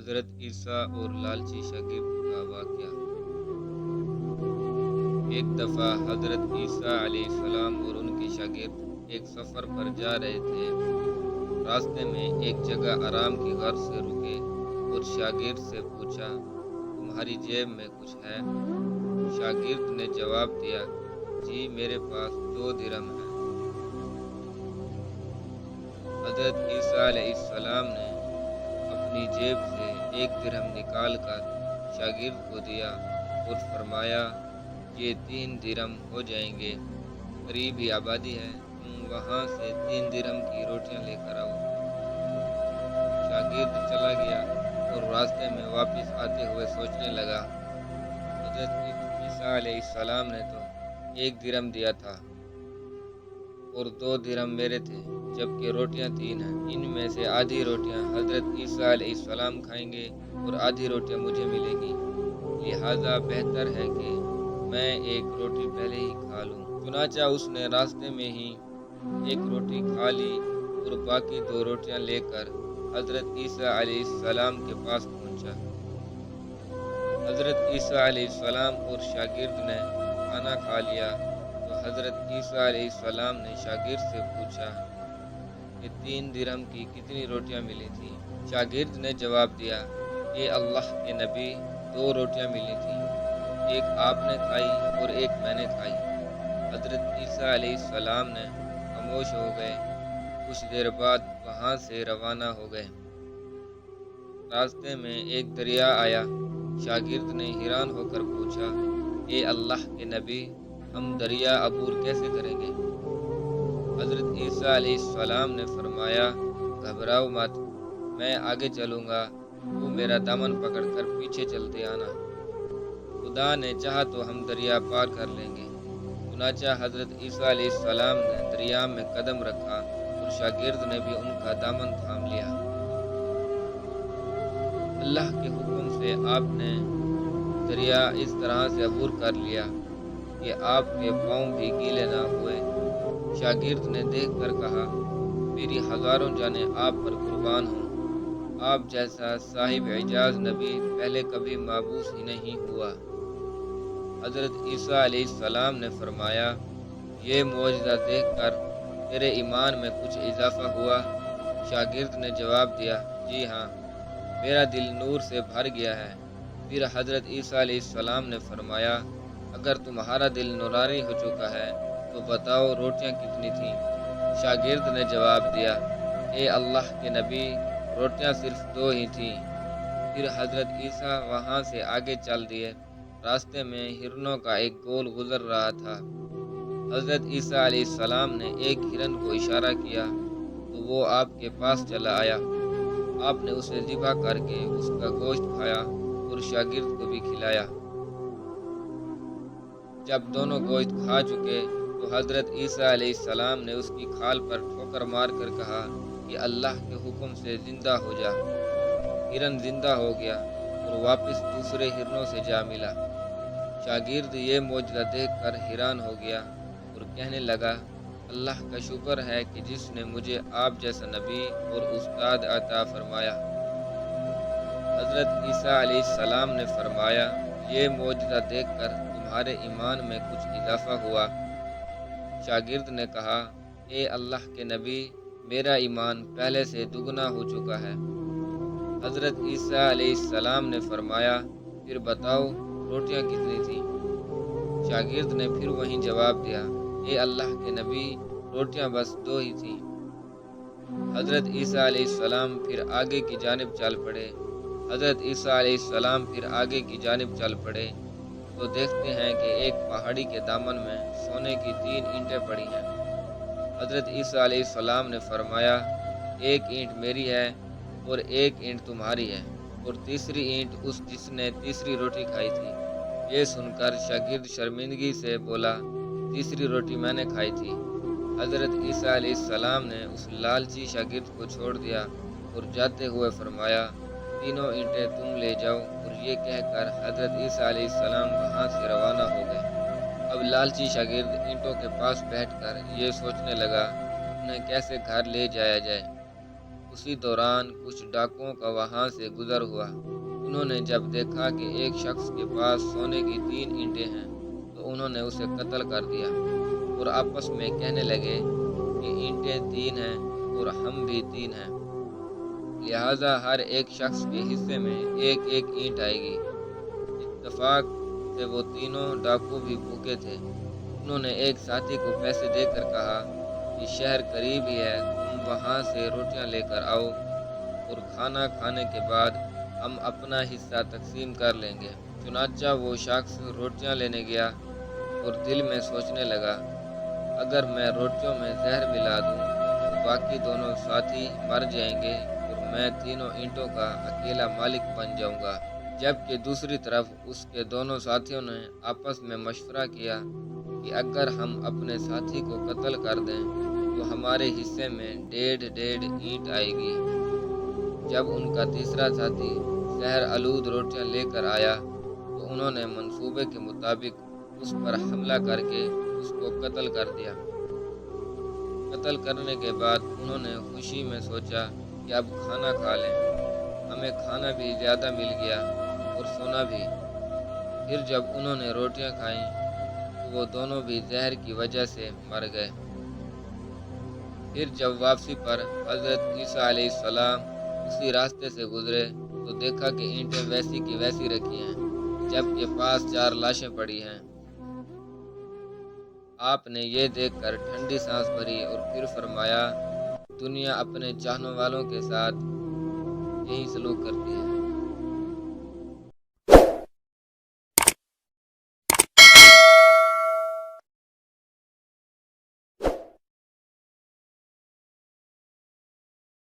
حضرت عیسیٰ اور لالچی شاگرد کا واقعہ۔ ایک دفعہ حضرت عیسیٰ علیہ السلام اور ان کے شاگرد ایک سفر پر جا رہے تھے۔ راستے میں ایک جگہ آرام کی غرض سے رکے اور شاگرد سے پوچھا، تمہاری جیب میں کچھ ہے؟ شاگرد نے جواب دیا، جی میرے پاس 2 درہم ہیں۔ حضرت عیسیٰ علیہ السلام نے اپنی جیب سے 1 درہم نکال کر شاگرد کو دیا اور فرمایا، یہ 3 درہم ہو جائیں گے، قریب ہی آبادی ہے، تم وہاں سے 3 درہم کی روٹیاں لے کر آؤ۔ شاگرد چلا گیا اور راستے میں واپس آتے ہوئے سوچنے لگا، حضرت عیسیٰ علیہ السلام نے تو 1 درہم دیا تھا اور 2 درہم میرے تھے، جبکہ روٹیاں 3 ہیں، ان میں سے آدھی روٹیاں حضرت عیسیٰ علیہ السلام کھائیں گے اور آدھی روٹیاں مجھے ملیں گی، لہٰذا بہتر ہے کہ میں 1 روٹی پہلے ہی کھا لوں۔ چنانچہ اس نے راستے میں ہی 1 روٹی کھا لی اور باقی 2 روٹیاں لے کر حضرت عیسیٰ علیہ السلام کے پاس پہنچا۔ حضرت عیسیٰ علیہ السلام اور شاگرد نے کھانا کھا لیا تو حضرت عیسیٰ علیہ السلام نے شاگرد سے پوچھا کہ 3 درہم کی کتنی روٹیاں ملی تھیں؟ شاگرد نے جواب دیا، اے اللہ کے نبی، 2 روٹیاں ملی تھیں، 1 آپ نے کھائی اور 1 میں نے کھائی۔ حضرت عیسیٰ علیہ السلام نے خاموش ہو گئے، کچھ دیر بعد وہاں سے روانہ ہو گئے۔ راستے میں ایک دریا آیا۔ شاگرد نے حیران ہو کر پوچھا، اے اللہ کے نبی، ہم دریا عبور کیسے کریں گے؟ حضرت عیسیٰ علیہ السلام نے فرمایا، گھبراؤ مت، میں آگے چلوں گا، تو میرا دامن پکڑ کر پیچھے چلتے آنا، خدا نے چاہا تو ہم دریا پار کر لیں گے۔ چنانچہ حضرت عیسیٰ علیہ السلام نے دریا میں قدم رکھا اور شاگرد نے بھی ان کا دامن تھام لیا۔ اللہ کے حکم سے آپ نے دریا اس طرح سے عبور کر لیا کہ آپ کے پاؤں بھی گیلے نہ ہوئے۔ شاگرد نے دیکھ کر کہا، میری ہزاروں جانیں آپ پر قربان ہوں، آپ جیسا صاحب اعجاز نبی پہلے کبھی مابعوث ہی نہیں ہوا۔ حضرت عیسیٰ علیہ السلام نے فرمایا، یہ معجزہ دیکھ کر تیرے ایمان میں کچھ اضافہ ہوا؟ شاگرد نے جواب دیا، جی ہاں، میرا دل نور سے بھر گیا ہے۔ پھر حضرت عیسیٰ علیہ السلام نے فرمایا، اگر تمہارا دل نورانی ہو چکا ہے تو بتاؤ روٹیاں کتنی تھیں؟ شاگرد نے جواب دیا، اے اللہ کے نبی، روٹیاں صرف 2 ہی تھیں۔ پھر حضرت عیسیٰ وہاں سے آگے چل دیے۔ راستے میں ہرنوں کا ایک گول گزر رہا تھا۔ حضرت عیسیٰ علیہ السلام نے ایک ہرن کو اشارہ کیا تو وہ آپ کے پاس چلا آیا۔ آپ نے اسے ذبح کر کے اس کا گوشت کھایا اور شاگرد کو بھی کھلایا۔ جب دونوں گوشت کھا چکے تو حضرت عیسیٰ علیہ السلام نے اس کی کھال پر ٹھوکر مار کر کہا کہ اللہ کے حکم سے زندہ ہو جا۔ ہرن زندہ ہو گیا اور واپس دوسرے ہرنوں سے جا ملا۔ شاگرد یہ معجزہ دیکھ کر حیران ہو گیا اور کہنے لگا، اللہ کا شکر ہے کہ جس نے مجھے آپ جیسا نبی اور استاد عطا فرمایا۔ حضرت عیسیٰ علیہ السلام نے فرمایا، یہ معجزہ دیکھ کر تمہارے ایمان میں کچھ اضافہ ہوا؟ شاگرد نے کہا، اے اللہ کے نبی، میرا ایمان پہلے سے دگنا ہو چکا ہے۔ حضرت عیسیٰ علیہ السلام نے فرمایا، پھر بتاؤ روٹیاں کتنی تھیں؟ شاگرد نے پھر وہیں جواب دیا، اے اللہ کے نبی، روٹیاں بس 2 ہی تھیں۔ حضرت عیسیٰ علیہ السلام پھر آگے کی جانب چل پڑے۔ حضرت عیسیٰ علیہ السلام پھر آگے کی جانب چل پڑے تو دیکھتے ہیں کہ ایک پہاڑی کے دامن میں سونے کی 3 اینٹیں پڑی ہیں۔ حضرت عیسیٰ علیہ السلام نے فرمایا، 1 اینٹ میری ہے اور 1 اینٹ تمہاری ہے، اور تیسری اینٹ اس جس نے تیسری روٹی کھائی تھی۔ یہ سن کر شاگرد شرمندگی سے بولا، تیسری روٹی میں نے کھائی تھی۔ حضرت عیسیٰ علیہ السلام نے اس لالچی شاگرد کو چھوڑ دیا اور جاتے ہوئے فرمایا، 3 اینٹیں تم لے جاؤ، اور یہ کہہ کر حضرت عیسیٰ علیہ السلام وہاں سے روانہ ہو گئے۔ اب لالچی شاگرد اینٹوں کے پاس بیٹھ کر یہ سوچنے لگا، انہیں کیسے گھر لے جایا جائے۔ اسی دوران کچھ ڈاکوؤں کا وہاں سے گزر ہوا۔ انہوں نے جب دیکھا کہ ایک شخص کے پاس سونے کی 3 اینٹیں ہیں تو انہوں نے اسے قتل کر دیا اور آپس میں کہنے لگے کہ اینٹیں 3 ہیں اور ہم بھی 3 ہیں، لہٰذا ہر ایک شخص کے حصے میں ایک ایک اینٹ آئے گی۔ اتفاق سے وہ تینوں ڈاکو بھی بھوکے تھے۔ انہوں نے ایک ساتھی کو پیسے دے کر کہا کہ شہر قریب ہی ہے، تم وہاں سے روٹیاں لے کر آؤ اور کھانا کھانے کے بعد ہم اپنا حصہ تقسیم کر لیں گے۔ چنانچہ وہ شخص روٹیاں لینے گیا اور دل میں سوچنے لگا، اگر میں روٹیوں میں زہر ملا دوں تو باقی دونوں ساتھی مر جائیں گے اور میں تینوں اینٹوں کا اکیلا مالک بن جاؤں گا۔ جبکہ دوسری طرف اس کے دونوں ساتھیوں نے آپس میں مشورہ کیا کہ اگر ہم اپنے ساتھی کو قتل کر دیں تو ہمارے حصے میں 1.5 اینٹ آئے گی۔ جب ان کا تیسرا ساتھی زہر آلود روٹیاں لے کر آیا تو انہوں نے منصوبے کے مطابق اس پر حملہ کر کے اس کو قتل کر دیا۔ قتل کرنے کے بعد انہوں نے خوشی میں سوچا کہ اب کھانا کھا لیں، ہمیں کھانا بھی زیادہ مل گیا اور سونا بھی۔ پھر جب انہوں نے روٹیاں کھائیں تو وہ دونوں بھی زہر کی وجہ سے مر گئے۔ پھر جب واپسی پر حضرت عیسیٰ علیہ السلام اسی راستے سے گزرے تو دیکھا کہ اینٹیں ویسی کی ویسی رکھی ہیں، جبکہ پاس 4 لاشیں پڑی ہیں۔ آپ نے یہ دیکھ کر ٹھنڈی سانس بھری اور پھر فرمایا، دنیا اپنے چاہنے والوں کے ساتھ یہی سلوک کرتی ہے۔